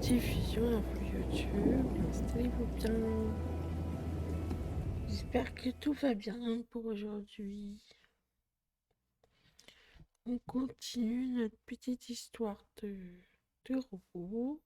diffusion info YouTube. Installez-vous bien. J'espère que tout va bien pour aujourd'hui. On continue notre petite histoire de robot.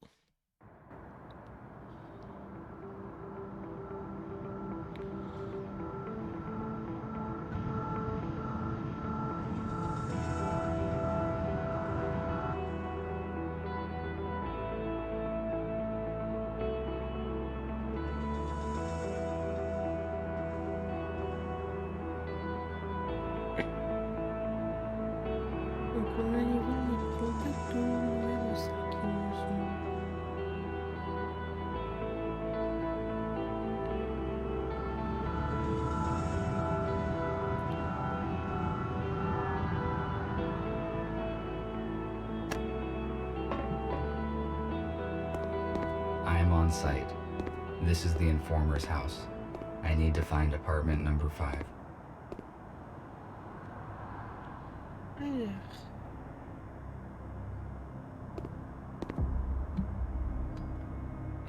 Donc on a allé voir notre contact numéro 5 qui nous ont... I am on site. This is the informer's house. I need to find apartment number 5. Alors...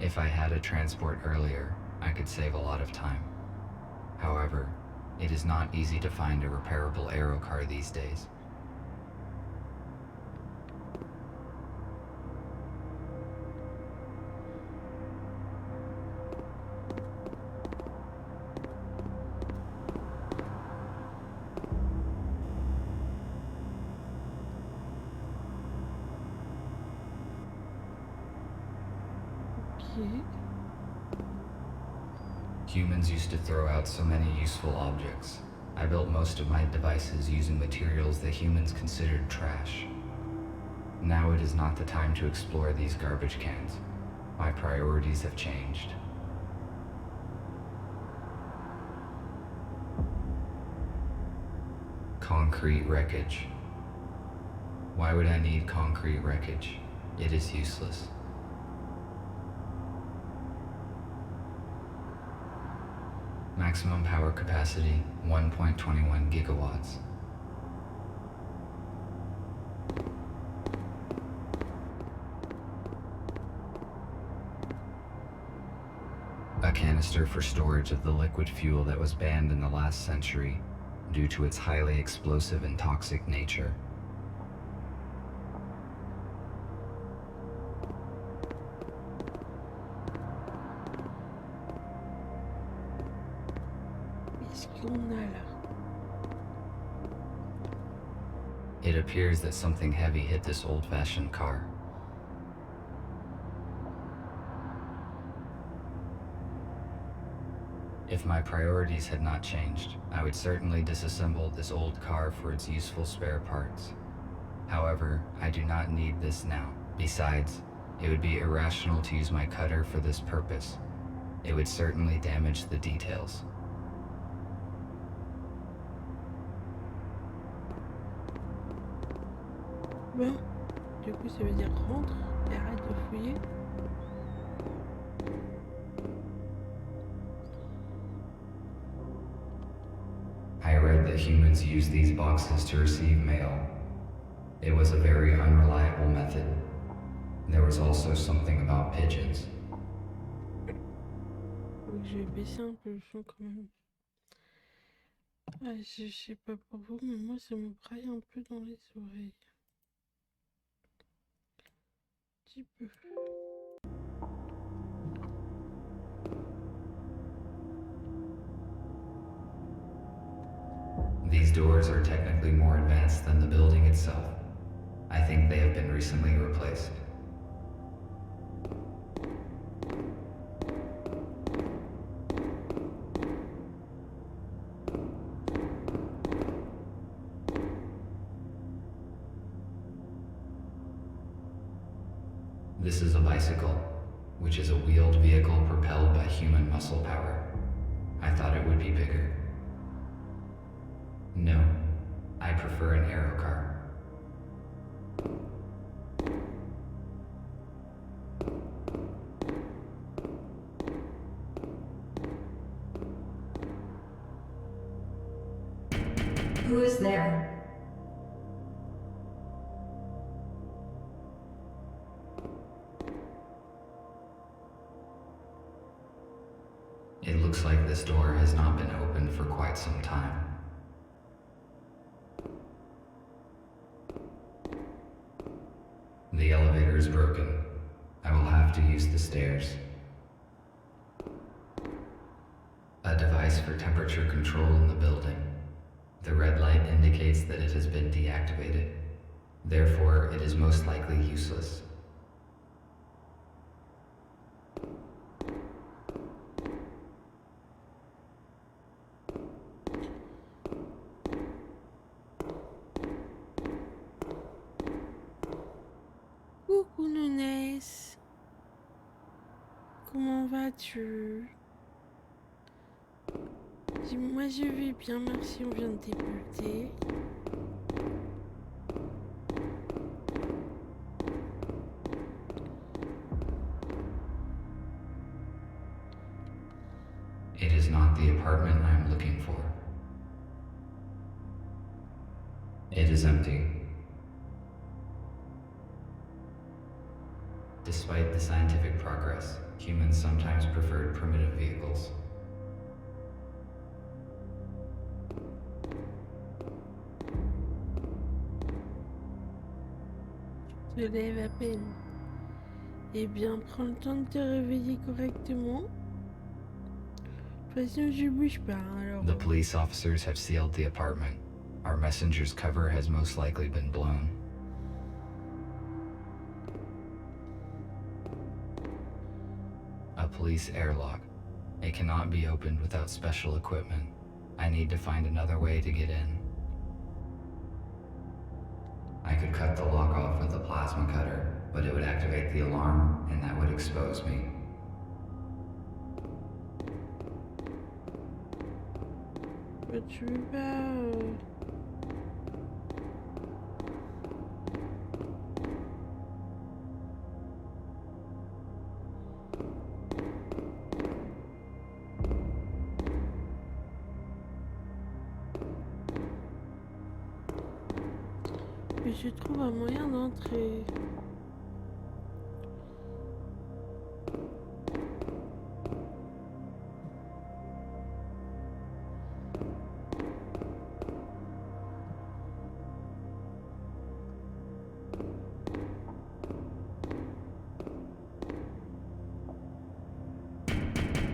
If I had a transport earlier, I could save a lot of time. However, it is not easy to find a repairable aero car these days. Ok. Humans used to throw out so many useful objects. I built most of my devices using materials that humans considered trash. Now it is not the time to explore these garbage cans. My priorities have changed. Concrete wreckage. Why would I need concrete wreckage? It is useless. Maximum power capacity, 1.21 gigawatts. A canister for storage of the liquid fuel that was banned in the last century due to its highly explosive and toxic nature. Qu'est-ce qu'on a là? It appears that something heavy hit this old-fashioned car. If my priorities had not changed, I would certainly disassemble this old car for its useful spare parts. However, I do not need this now. Besides, it would be irrational to use my cutter for this purpose. It would certainly damage the details. Bon, du coup ça veut dire rentre et arrête de fouiller. I read that humans use these boxes to receive mail. It was a very unreliable method. There was also something about pigeons. Donc je vais baisser un peu le son quand même. Ah, je sais pas pour vous, mais moi ça me braille un peu dans les oreilles. Un petit peu. These doors are technically more advanced than the building itself. I think they have been recently replaced. This is a bicycle, which is a wheeled vehicle propelled by human muscle power. I thought it would be bigger. No, I prefer an aero car. Who is there? It looks like this door has not been opened for quite some time. The elevator is broken. I will have to use the stairs. A device for temperature control in the building. The red light indicates that it has been deactivated. Therefore, it is most likely useless. Coucou Nounès. Comment vas-tu? Moi je vais bien, merci, on vient de débuter. It is not the apartment I am looking for. It is empty. Despite the scientific progress, humans sometimes preferred primitive vehicles. Je lève à peine. Eh bien, prends le temps de te réveiller correctement. De toute façon, je bouge pas, alors. The police officers have sealed the apartment. Our messenger's cover has most likely been blown. A police airlock. It cannot be opened without special equipment. I need to find another way to get in. I could cut the lock off with a plasma cutter, but it would activate the alarm, and that would expose me. Mais tu veux pas... Mais je trouve un moyen d'entrer.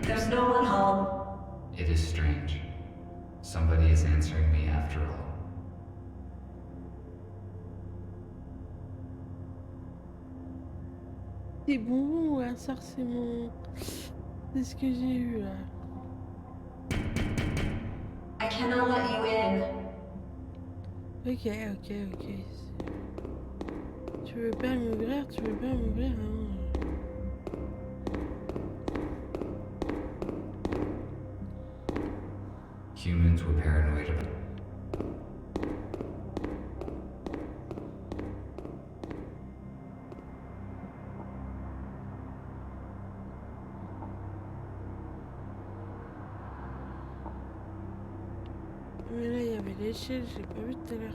There's no one home. It is strange. Somebody is answering me after all. Des bonbons ou un sarcement. C'est ce que j'ai eu là. I cannot let you in. Ok. Tu veux pas m'ouvrir, hein. Humans were paranoid about. Mais là, il y avait l'échelle, j'ai pas vu tout à l'heure.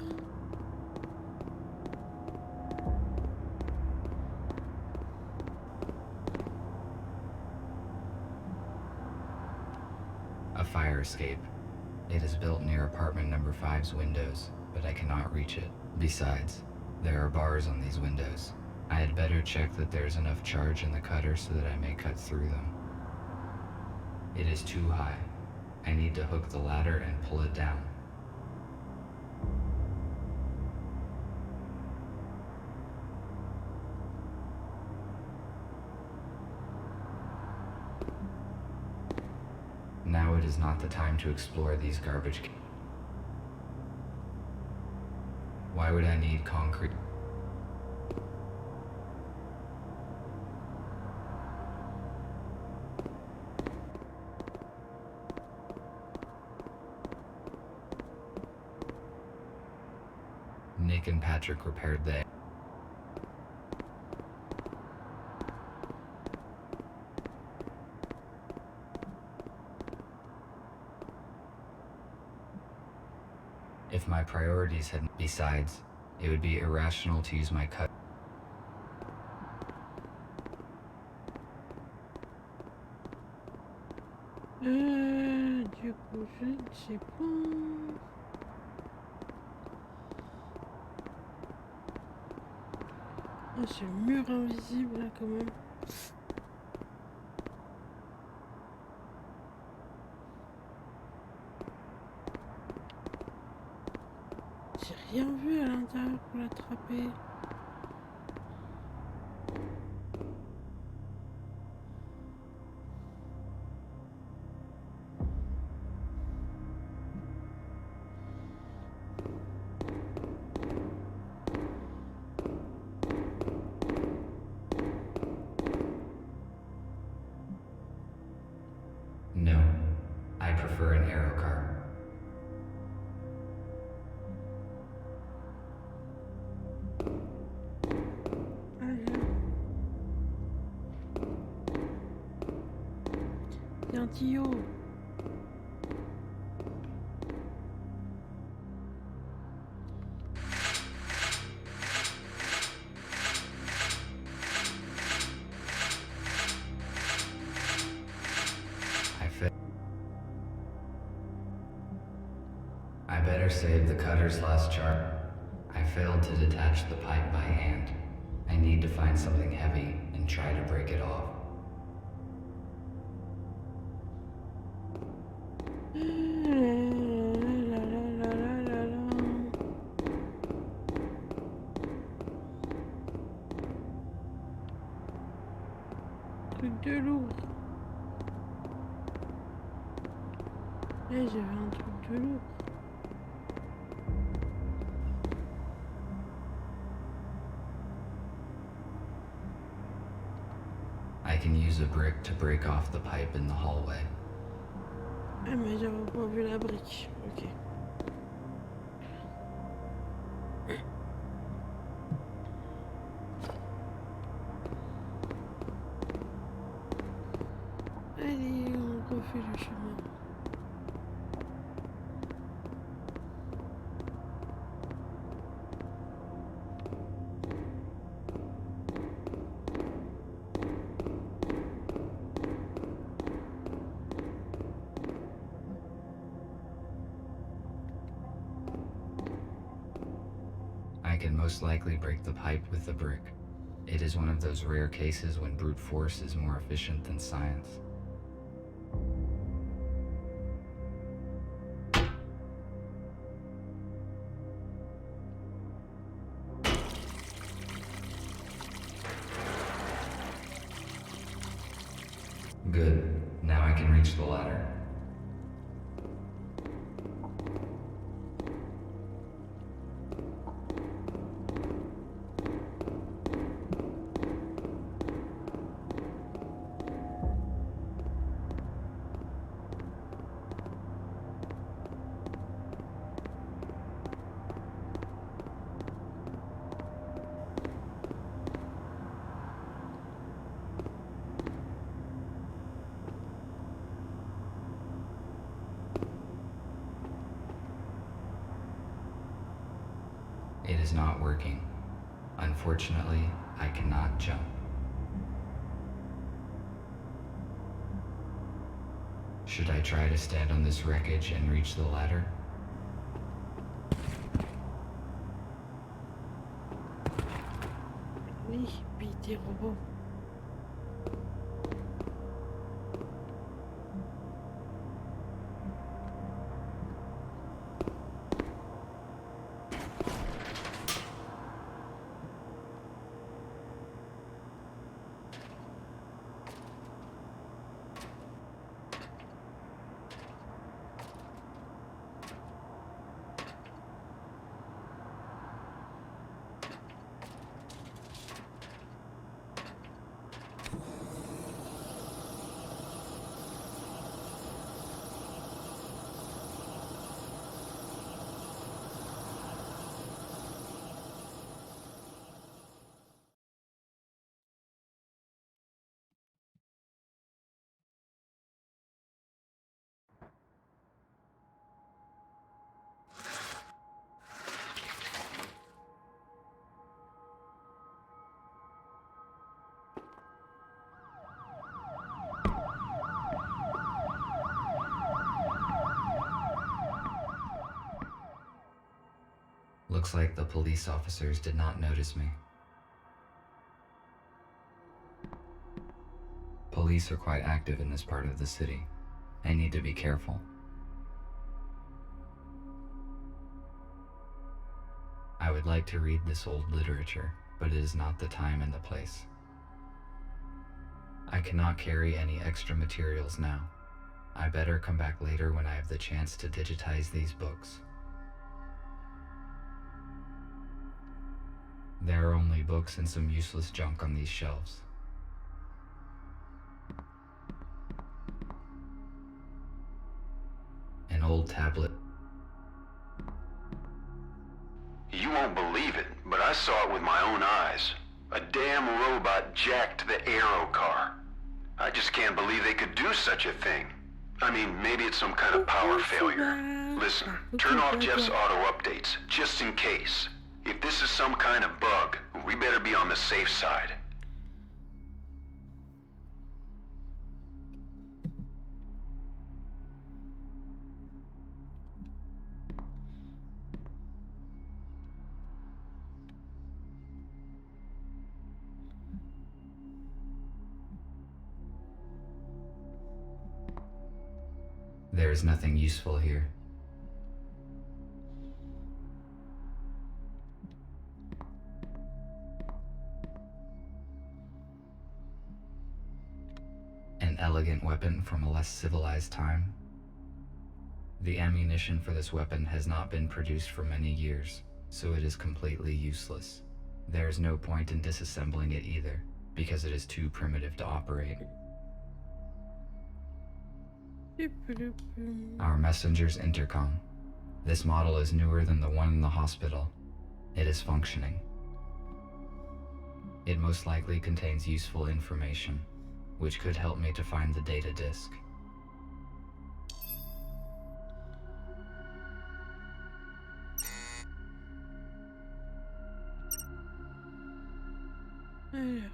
A fire escape. It is built near apartment number 5's windows, but I cannot reach it. Besides, there are bars on these windows. I had better check that there's enough charge in the cutter so that I may cut through them. It is too high. I need to hook the ladder and pull it down. Now it is not the time to explore these garbage. Why would I need concrete? Nick and Patrick repaired the... If my priorities had... Besides, it would be irrational to use my cut... Du coup, je ne sais pas. Oh, ce mur invisible là quand même. J'ai rien vu à l'intérieur pour l'attraper. No, I prefer an arrow car. Il y a un tuyau. I better save the cutter's last chart. I failed to detach the pipe by hand. I need to find something heavy and try to break it off. Truc de lourd. Là, j'avais un truc de lourd. I can use a brick to break off the pipe in the hallway. Ah, mais j'avais pas vu la brique. Ok. Allez, on refait le chemin. I can most likely break the pipe with the brick. It is one of those rare cases when brute force is more efficient than science. Good. Now I can reach the ladder. It is not working. Unfortunately, I cannot jump. Should I try to stand on this wreckage and reach the ladder? Oui, puis des robots. Looks like the police officers did not notice me. Police are quite active in this part of the city. I need to be careful. I would like to read this old literature, but it is not the time and the place. I cannot carry any extra materials now. I better come back later when I have the chance to digitize these books. There are only books and some useless junk on these shelves. An old tablet. You won't believe it, but I saw it with my own eyes. A damn robot jacked the aero car. I just can't believe they could do such a thing. I mean, maybe it's some kind of power failure. Listen, turn off Jeff's auto updates, just in case. If this is some kind of bug, we better be on the safe side. There is nothing useful here. An elegant weapon from a less civilized time. The ammunition for this weapon has not been produced for many years, so it is completely useless. There is no point in disassembling it either, because it is too primitive to operate. Our messenger's intercom. This model is newer than the one in the hospital. It is functioning. It most likely contains useful information, which could help me to find the data disk. Alors.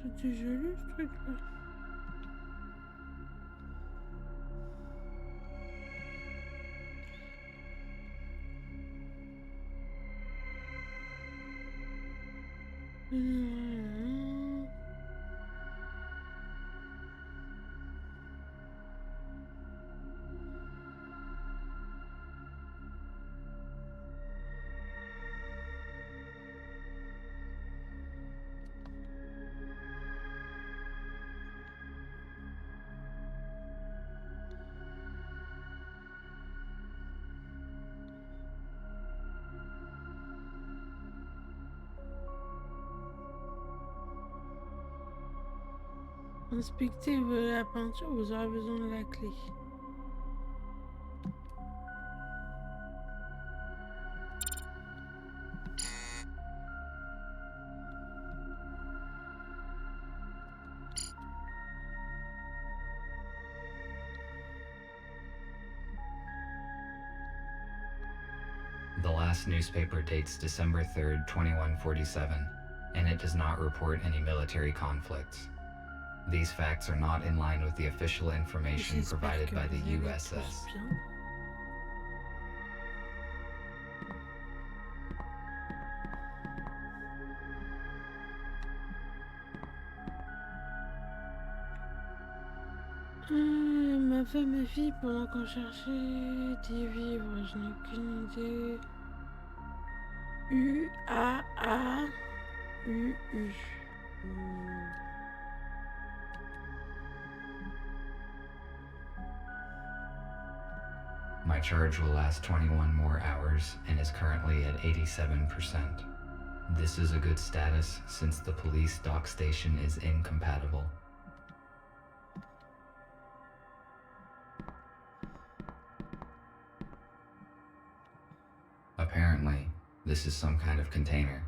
C'était joli ce truc-là. Inspectez la peinture, vous aurez besoin de la clé. The last newspaper dates December 3rd, 2147, and it does not report any military conflicts. These facts are not in line with the official information provided by the USS. Ma femme et ma fille, pendant qu'on cherchait des vivres, je n'ai aucune idée. U-A-A-U-U. My charge will last 21 more hours and is currently at 87%. This is a good status since the police dock station is incompatible. Apparently, this is some kind of container.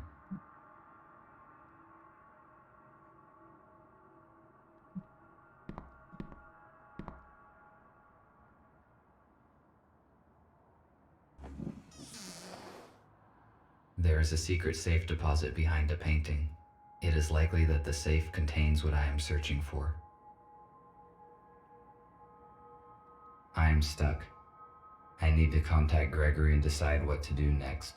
There is a secret safe deposit behind a painting. It is likely that the safe contains what I am searching for. I am stuck. I need to contact Gregory and decide what to do next.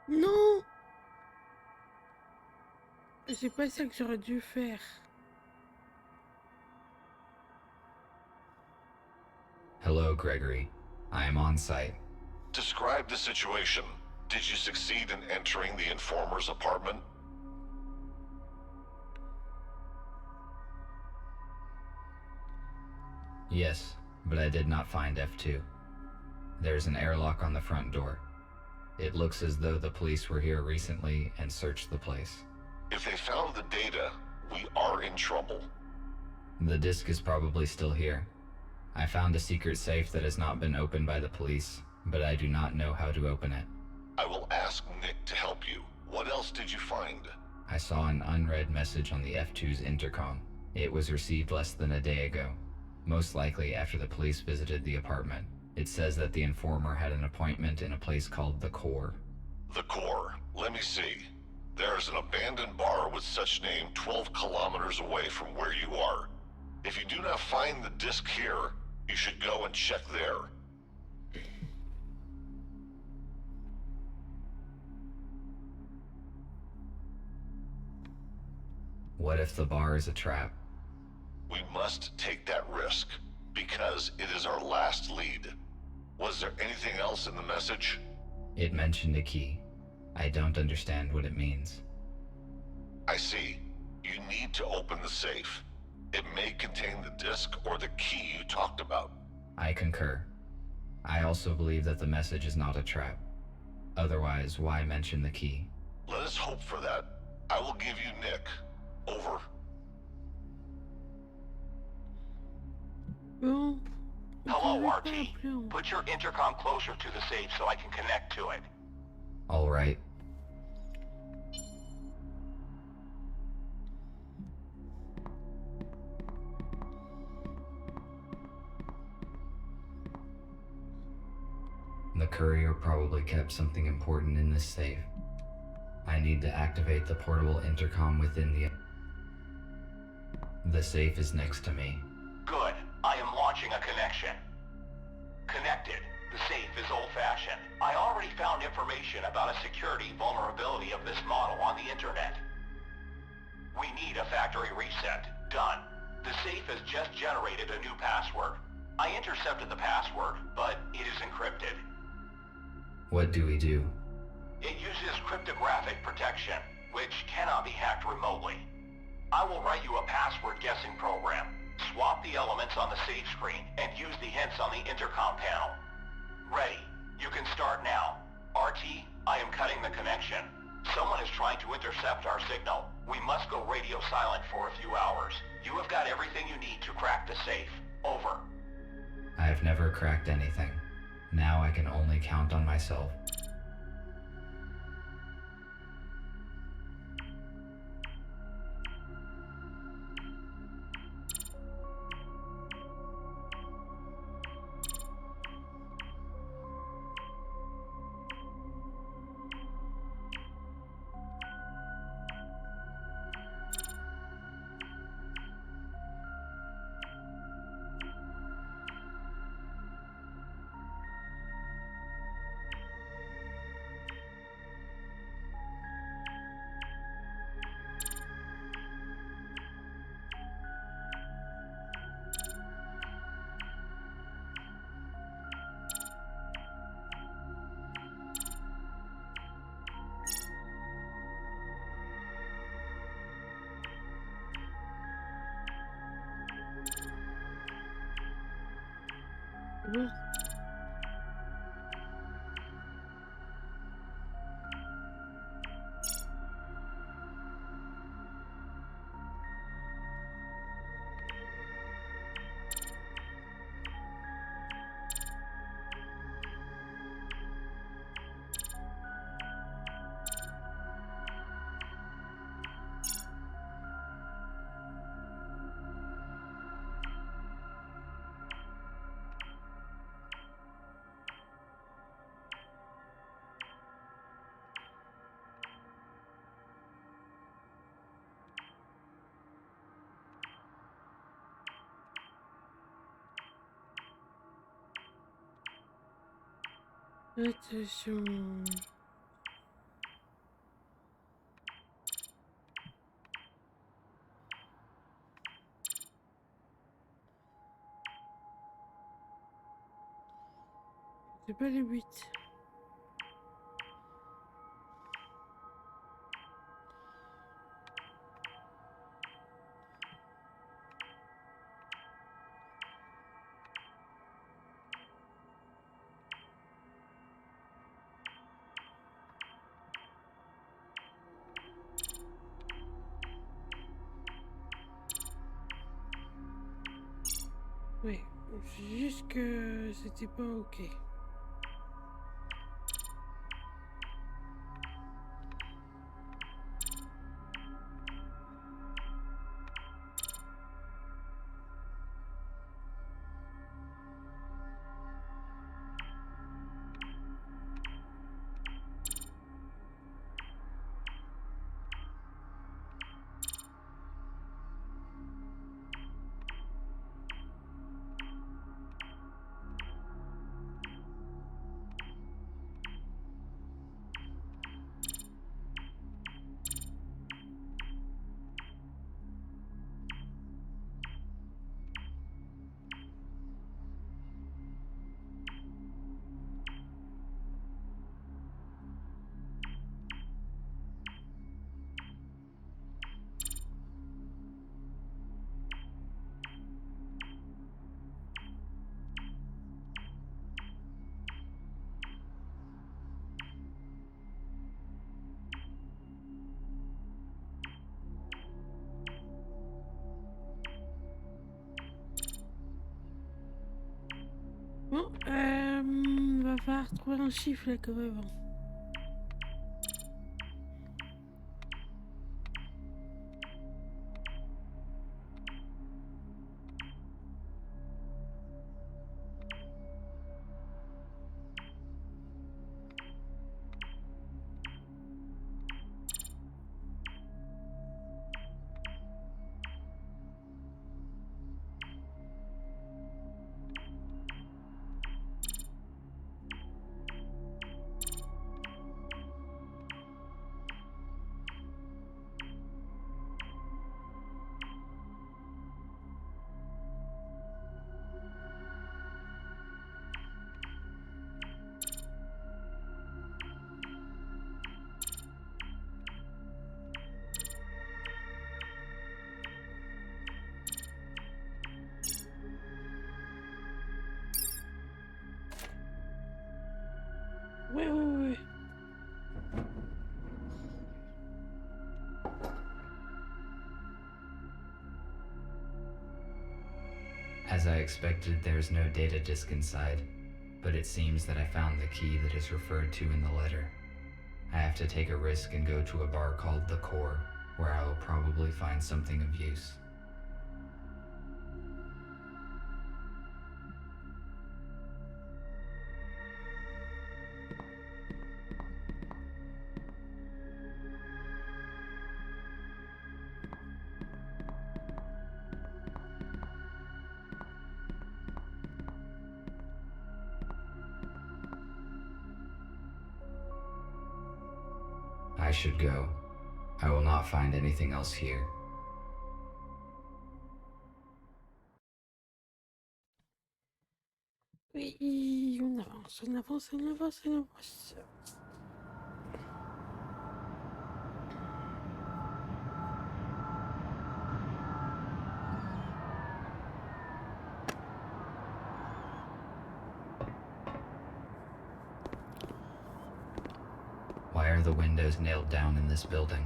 Non! C'est pas ça que j'aurais dû faire. Hello, Gregory. I am on site. Describe the situation. Did you succeed in entering the informer's apartment? Yes, but I did not find F2. There's an airlock on the front door. It looks as though the police were here recently and searched the place. If they found the data, we are in trouble. The disk is probably still here. I found a secret safe that has not been opened by the police, but I do not know how to open it. I will ask Nick to help you. What else did you find? I saw an unread message on the F2's intercom. It was received less than a day ago, most likely after the police visited the apartment. It says that the informer had an appointment in a place called The Core. The Core. Let me see. There is an abandoned bar with such name 12 kilometers away from where you are. If you do not find the disc here, you should go and check there. What if the bar is a trap? We must take that risk, because it is our last lead. Was there anything else in the message? It mentioned a key. I don't understand what it means. I see. You need to open the safe. It may contain the disc or the key you talked about. I concur. I also believe that the message is not a trap. Otherwise, why mention the key? Let us hope for that. I will give you Nick. Over. Bon. Hello, j'avais pas RT. appelé en- Put your intercom closer to the safe so I can connect to it. All right. The courier probably kept something important in this safe. I need to activate the portable intercom within the... The safe is next to me. Good. I am launching a connection. Connected. The safe is old-fashioned. I already found information about a security vulnerability of this model on the internet. We need a factory reset. Done. The safe has just generated a new password. I intercepted the password, but it is encrypted. What do we do? It uses cryptographic protection, which cannot be hacked remotely. I will write you a password guessing program. Swap the elements on the save screen and use the hints on the intercom panel. Ready. You can start now. RT, I am cutting the connection. Someone is trying to intercept our signal. We must go radio silent for a few hours. You have got everything you need to crack the safe. Over. I have never cracked anything. Now I can only count on myself. Bon. Attention. C'est pas le but. Oui, c'est juste que c'était pas ok. Bon, va falloir trouver un chiffre là comme avant. Ouais. As I expected, there's no data disk inside, but it seems that I found the key that is referred to in the letter. I have to take a risk and go to a bar called The Core, where I will probably find something of use. I should go. I will not find anything else here. Oui, on avance. Why are the windows nailed down in this building?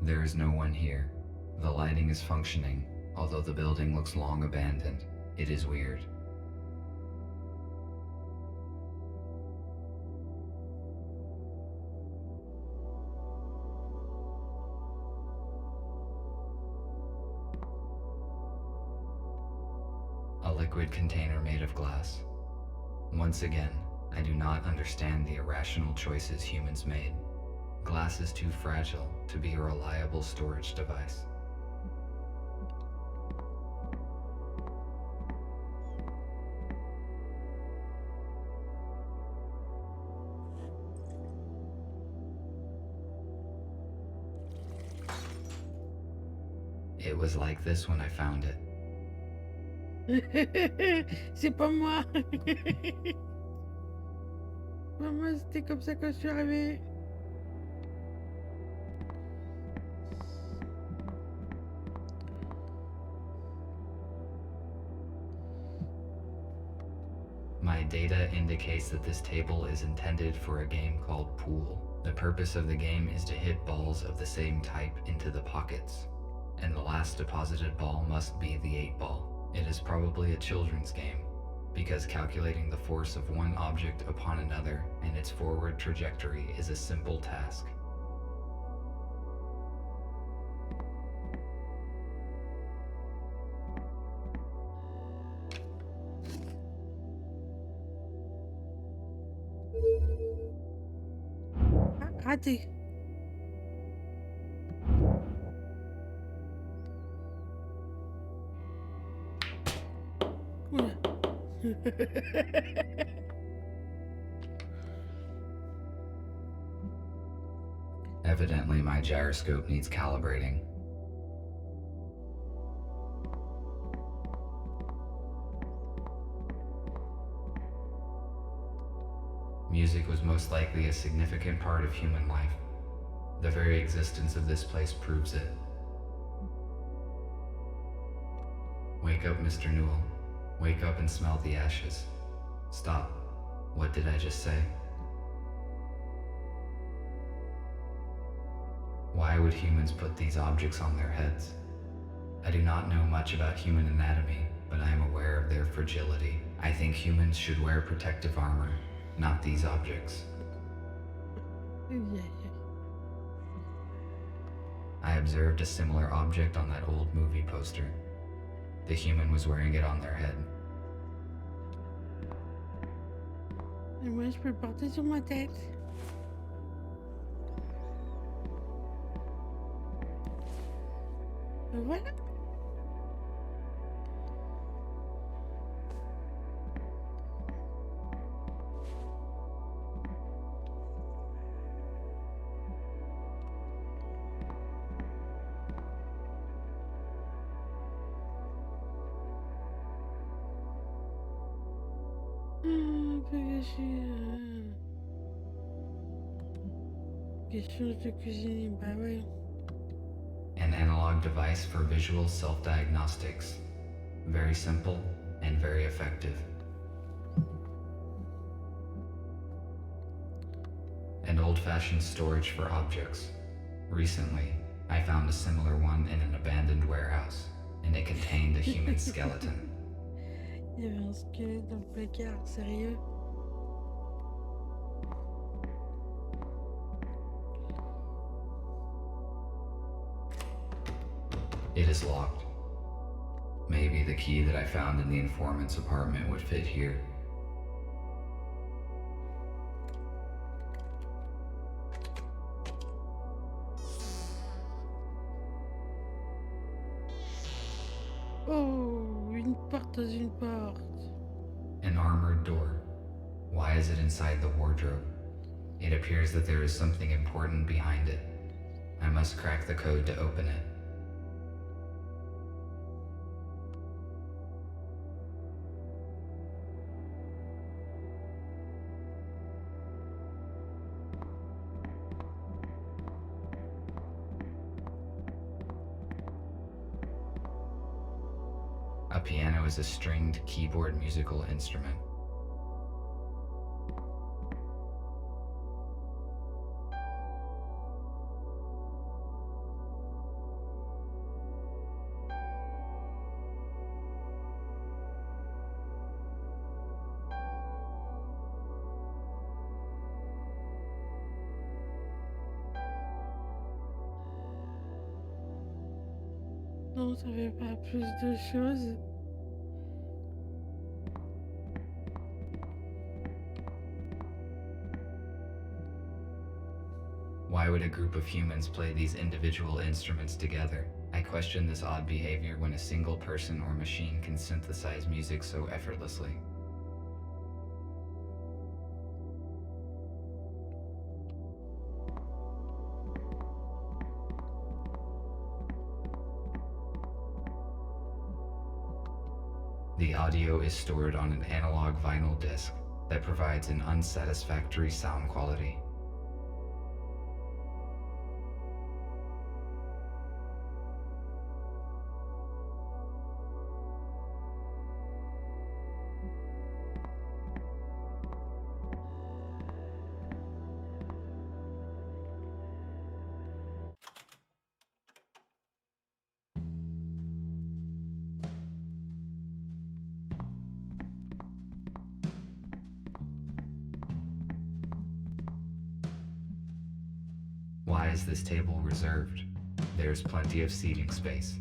There is no one here. The lighting is functioning, although the building looks long abandoned. It is weird. liquid container made of glass. Once again, I do not understand the irrational choices humans made. Glass is too fragile to be a reliable storage device. It was like this when I found it. C'est pas moi. Pas moi, c'était comme ça quand je suis arrivée. My data indicates that this table is intended for a game called Pool. The purpose of the game is to hit balls of the same type into the pockets, and the last deposited ball must be the 8-ball. It is probably a children's game, because calculating the force of one object upon another and its forward trajectory is a simple task. Ah, raté. Oula. Evidently, my gyroscope needs calibrating. Music was most likely a significant part of human life. The very existence of this place proves it. Wake up, Mr. Newell. Wake up and smell the ashes. Stop. What did I just say? Why would humans put these objects on their heads? I do not know much about human anatomy, but I am aware of their fragility. I think humans should wear protective armor, not these objects. I observed a similar object on that old movie poster. The human was wearing it on their head. Et moi, je peux le porter sur ma tête. Voilà. Un peu gâché. Question de cuisine, bah ouais. An analog device for visual self-diagnostics. Very simple and very effective. And old-fashioned storage for objects. Recently, I found a similar one in an abandoned warehouse, and it contained a human skeleton. Il y avait un squelette dans le placard, sérieux? It is locked. Maybe the key that I found in the informant's apartment would fit here. Oh, une porte dans une porte. An armored door. Why is it inside the wardrobe? It appears that there is something important behind it. I must crack the code to open it. A piano is a stringed keyboard musical instrument. Non, ça fait pas plus de choses. Why would a group of humans play these individual instruments together? I question this odd behavior when a single person or machine can synthesize music so effortlessly. The audio is stored on an analog vinyl disc that provides an unsatisfactory sound quality. Why is this table reserved? There's plenty of seating space.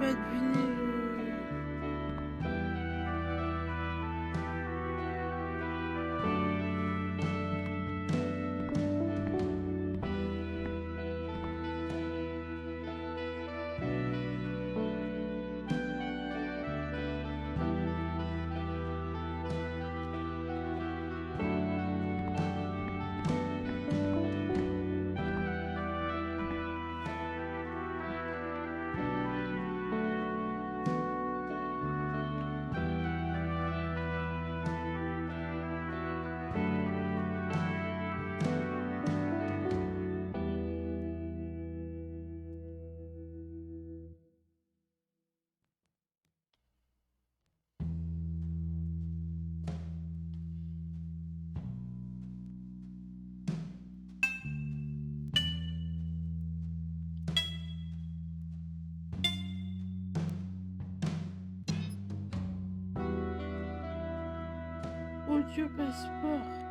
Pas deviner le... Audio passeport.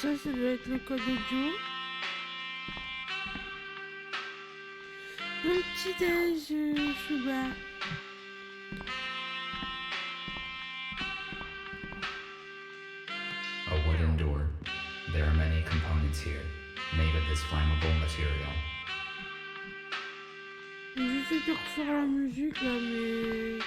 Ça doit être le code audio. Bon petit déj, Chouba. A wooden door. There are many components here, made of this flammable material. J'essaie de refaire la musique là, mais...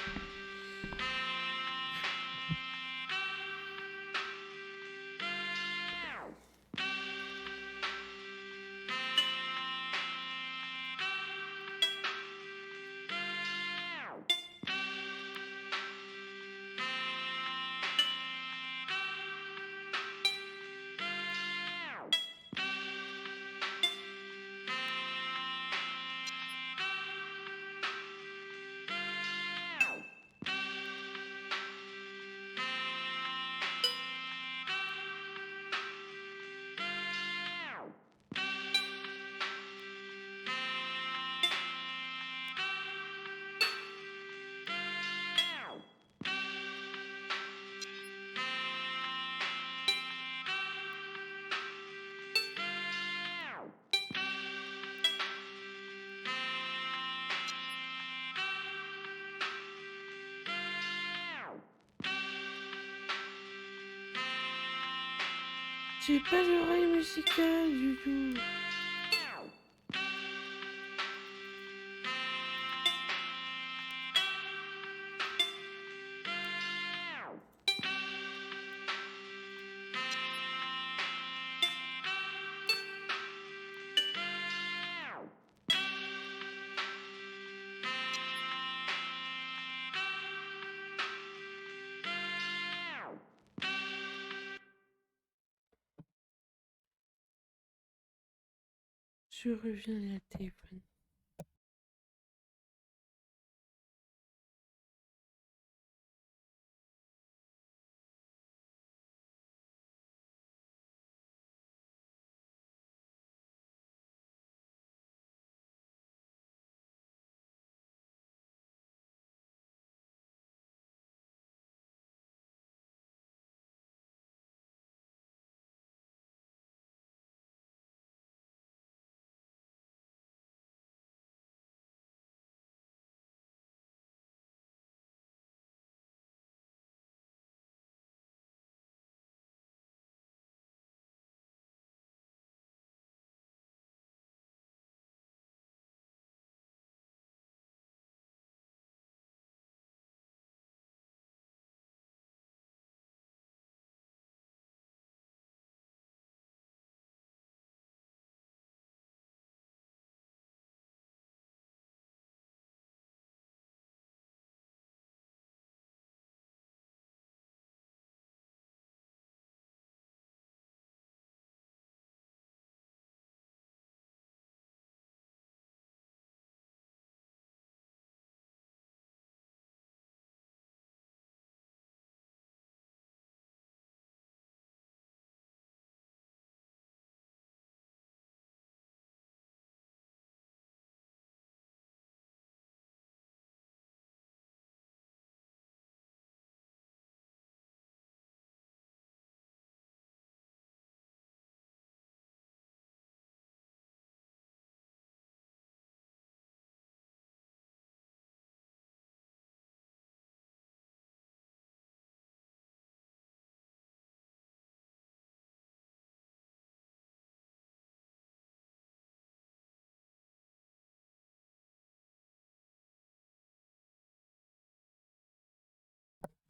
J'ai pas l'oreille musicale du tout. Je reviens à la téléphone.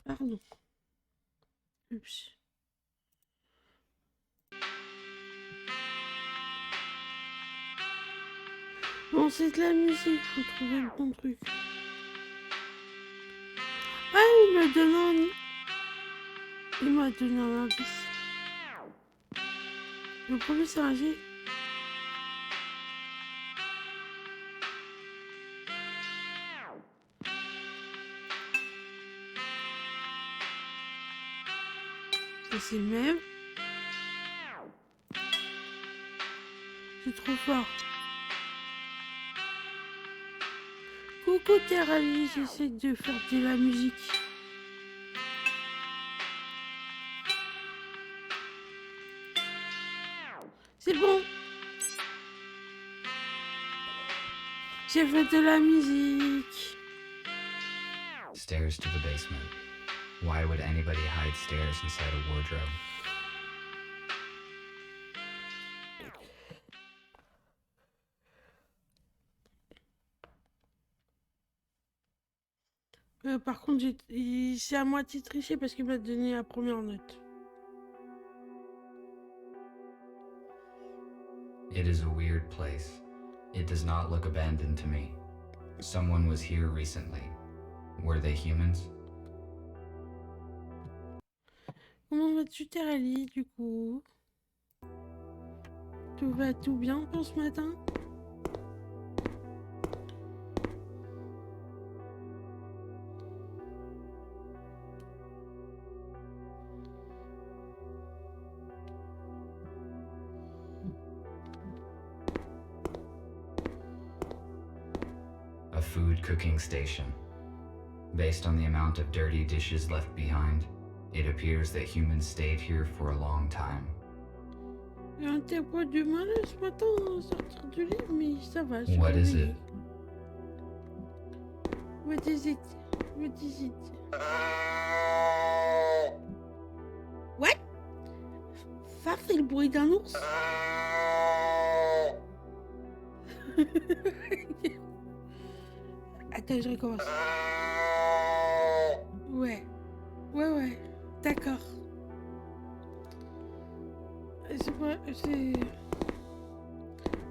Pardon. Oups. Bon, c'est de la musique, faut trouver le bon truc. Ah, il m'a donné un indice. Le premier, c'est un G. Ça, c'est le même. C'est trop fort. Coucou Terrali, j'essaie de faire de la musique. C'est bon. J'ai fait de la musique. Stairs to the basement. Why would anybody hide stairs inside a wardrobe? Par contre, c'est à moitié triché parce qu'il m'a donné la première note. It is a weird place. It does not look abandoned to me. Someone was here recently. Were they humans? Comment vas-tu, Terali, du coup? Tout va tout bien pour ce matin? A food cooking station. Based on the amount of dirty dishes left behind, it appears that humans stayed here for a long time. Il y a un tempo du mal ce matin à sortir du lit, mais ça va. What is it? What is it? What is it? What? Ça fait le bruit d'un ours? Attends, je recommence. Ouais, d'accord.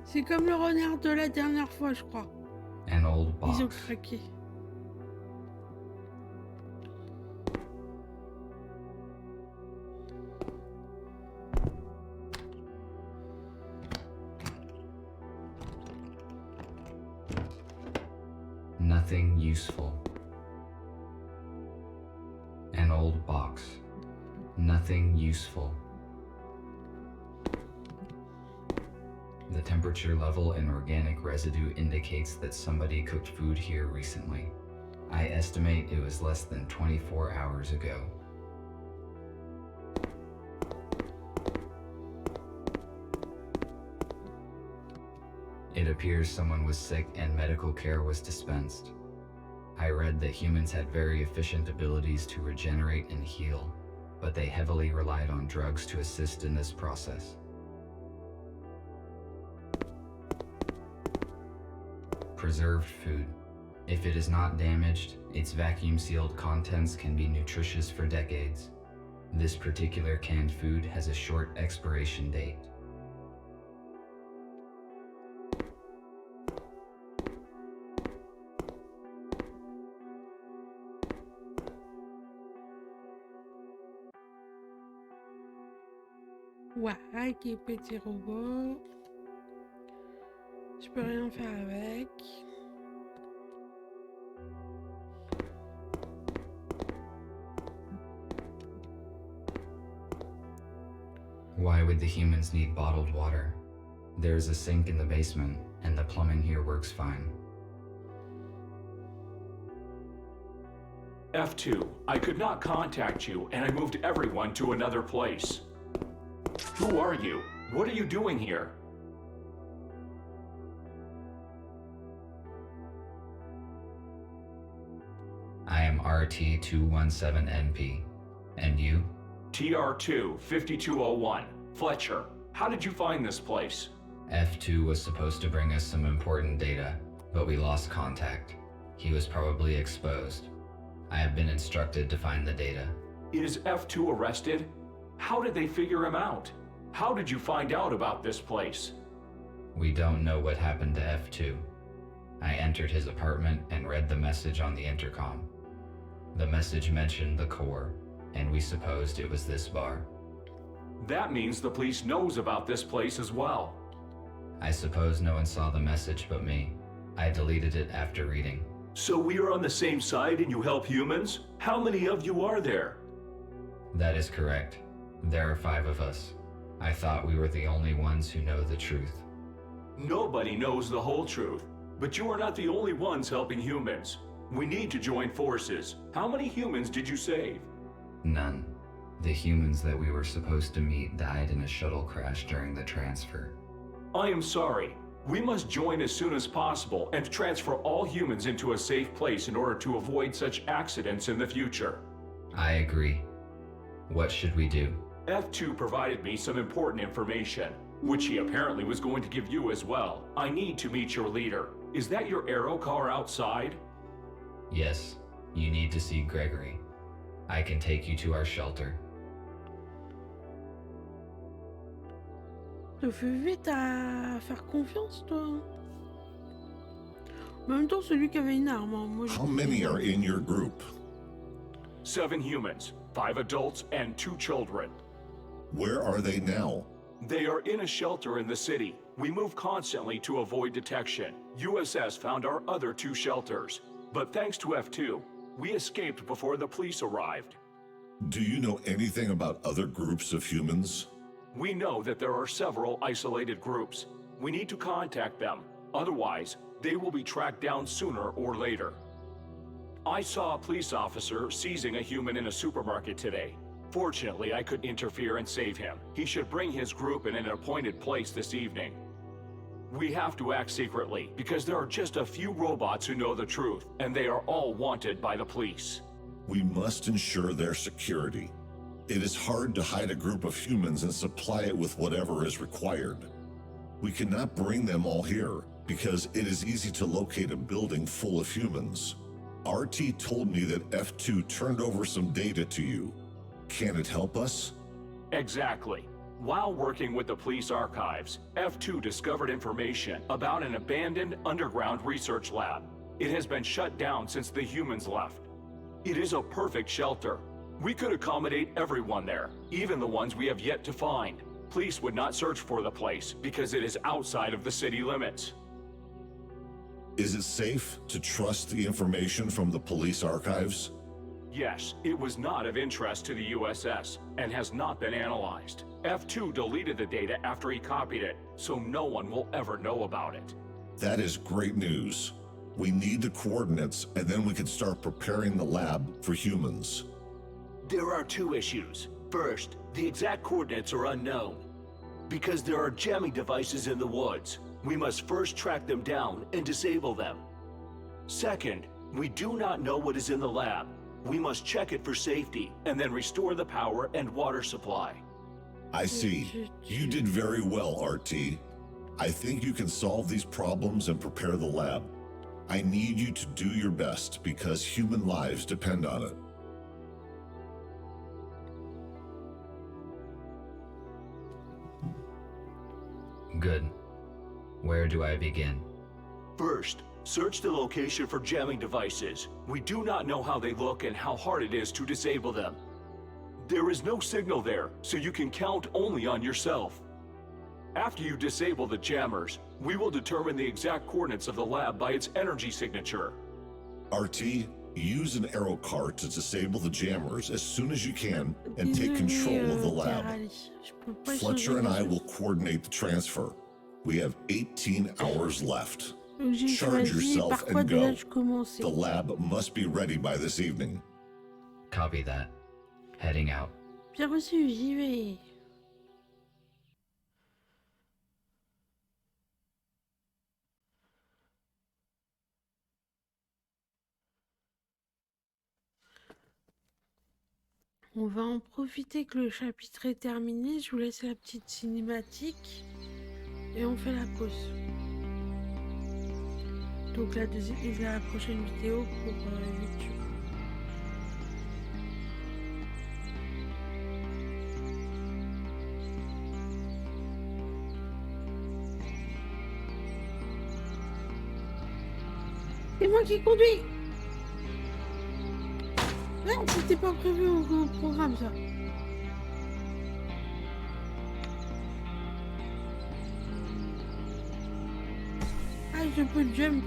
C'est comme le renard de la dernière fois, je crois. An old Ils ont box. craqué. Nothing useful. An old box. Nothing useful. The temperature level in organic residue indicates that somebody cooked food here recently. I estimate it was less than 24 hours ago. It appears someone was sick and medical care was dispensed. I read that humans had very efficient abilities to regenerate and heal, but they heavily relied on drugs to assist in this process. Preserved food. If it is not damaged, its vacuum-sealed contents can be nutritious for decades. This particular canned food has a short expiration date. Ouais, qui petit robot. Je peux rien faire avec. Why would the humans need bottled water? There's a sink in the basement, and the plumbing here works fine. F2, I could not contact you, and I moved everyone to another place. Who are you? What are you doing here? I am RT217NP. And you? TR2 5201. Fletcher, how did you find this place? F2 was supposed to bring us some important data, but we lost contact. He was probably exposed. I have been instructed to find the data. Is F2 arrested? How did they figure him out? How did you find out about this place? We don't know what happened to F2. I entered his apartment and read the message on the intercom. The message mentioned the core, and we supposed it was this bar. That means the police knows about this place as well. I suppose no one saw the message but me. I deleted it after reading. So we are on the same side and you help humans? How many of you are there? That is correct. There are 5 of us. I thought we were the only ones who know the truth. Nobody knows the whole truth, but you are not the only ones helping humans. We need to join forces. How many humans did you save? None. The humans that we were supposed to meet died in a shuttle crash during the transfer. I am sorry. We must join as soon as possible and transfer all humans into a safe place in order to avoid such accidents in the future. I agree. What should we do? F2 provided me some important information, which he apparently was going to give you as well. I need to meet your leader. Is that your aero car outside? Yes, you need to see Gregory. I can take you to our shelter. Te fais vite à faire confiance, toi. En même temps, celui qui avait une arme, hein, moi, How many are in your group? 7 humans, 5 adults, and 2 children. Where are they now? They are in a shelter in the city. We move constantly to avoid detection. USS found our other 2 shelters. But thanks to F2, we escaped before the police arrived. Do you know anything about other groups of humans? We know that there are several isolated groups. We need to contact them. Otherwise, they will be tracked down sooner or later. I saw a police officer seizing a human in a supermarket today. Fortunately, I could interfere and save him. He should bring his group in an appointed place this evening. We have to act secretly, because there are just a few robots who know the truth, and they are all wanted by the police. We must ensure their security. It is hard to hide a group of humans and supply it with whatever is required. We cannot bring them all here, because it is easy to locate a building full of humans. RT told me that F2 turned over some data to you. Can it help us? Exactly. While working with the police archives, F2 discovered information about an abandoned underground research lab. It has been shut down since the humans left. It is a perfect shelter. We could accommodate everyone there, even the ones we have yet to find. Police would not search for the place because it is outside of the city limits. Is it safe to trust the information from the police archives? Yes, it was not of interest to the USS and has not been analyzed. F2 deleted the data after he copied it, so no one will ever know about it. That is great news. We need the coordinates, and then we can start preparing the lab for humans. There are 2 issues. First, the exact coordinates are unknown. Because there are jamming devices in the woods, we must first track them down and disable them. Second, we do not know what is in the lab. We must check it for safety and then restore the power and water supply. I see. You did very well, RT. I think you can solve these problems and prepare the lab. I need you to do your best because human lives depend on it. Good. Where do I begin? First, search the location for jamming devices. We do not know how they look and how hard it is to disable them. There is no signal there, so you can count only on yourself. After you disable the jammers, we will determine the exact coordinates of the lab by its energy signature. RT, use an arrow car to disable the jammers as soon as you can and take control of the lab. Fletcher and I will coordinate the transfer. We have 18 hours left. Charge yourself and go. The lab must be ready by this evening. Copy that. Heading out. Bien reçu, j'y vais. On va en profiter que le chapitre est terminé. Je vous laisse la petite cinématique et on fait la pause. Donc la prochaine vidéo pour YouTube. C'est moi qui conduis. Non, c'était pas prévu au programme ça. Ah, je peux jump.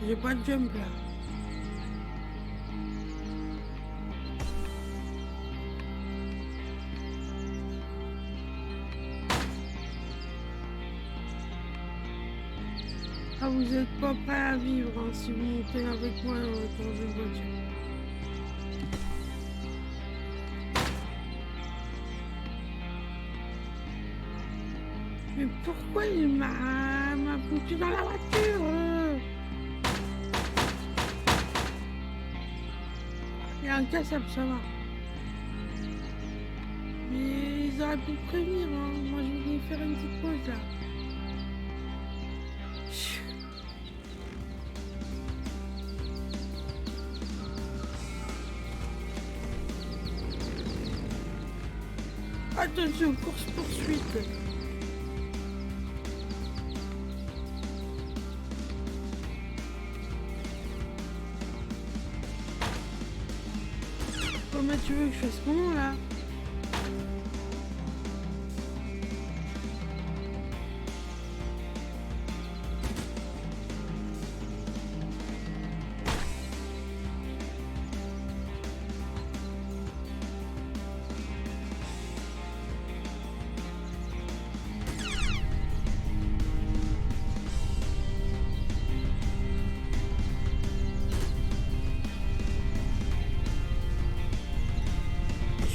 J'ai pas de jump là. Ah, vous n'êtes pas prêt à vivre hein, si vous montez avec moi dans une voiture. Mais pourquoi il m'a foutu dans la voiture Il y a un cassable, ça va. Mais ils auraient pu me prévenir, hein. Moi je voulais faire une petite pause là. Attention, course-poursuite. Comment tu veux que je fasse comment là?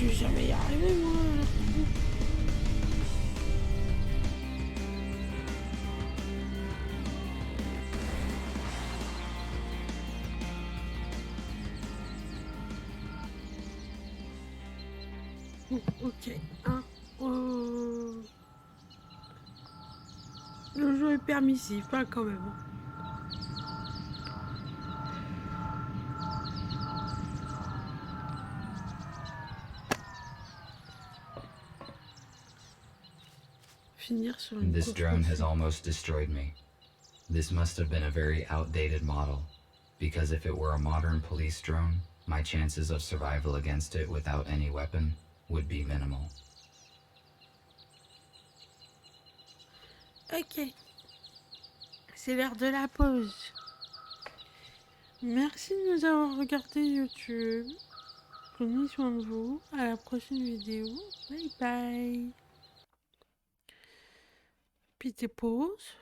Je vais jamais y arriver moi. Bon, ok. Hein, le jeu est permissif, pas quand même. Finir sur une This course drone has poursuite. almost destroyed me. This must have been a very outdated model, because if it were a modern police drone, my chances of survival against it without any weapon would be minimal. Ok. C'est l'heure de la pause. Merci de nous avoir regardé YouTube. Prenez soin de vous. À la prochaine vidéo. Bye bye. Puis t'es pause.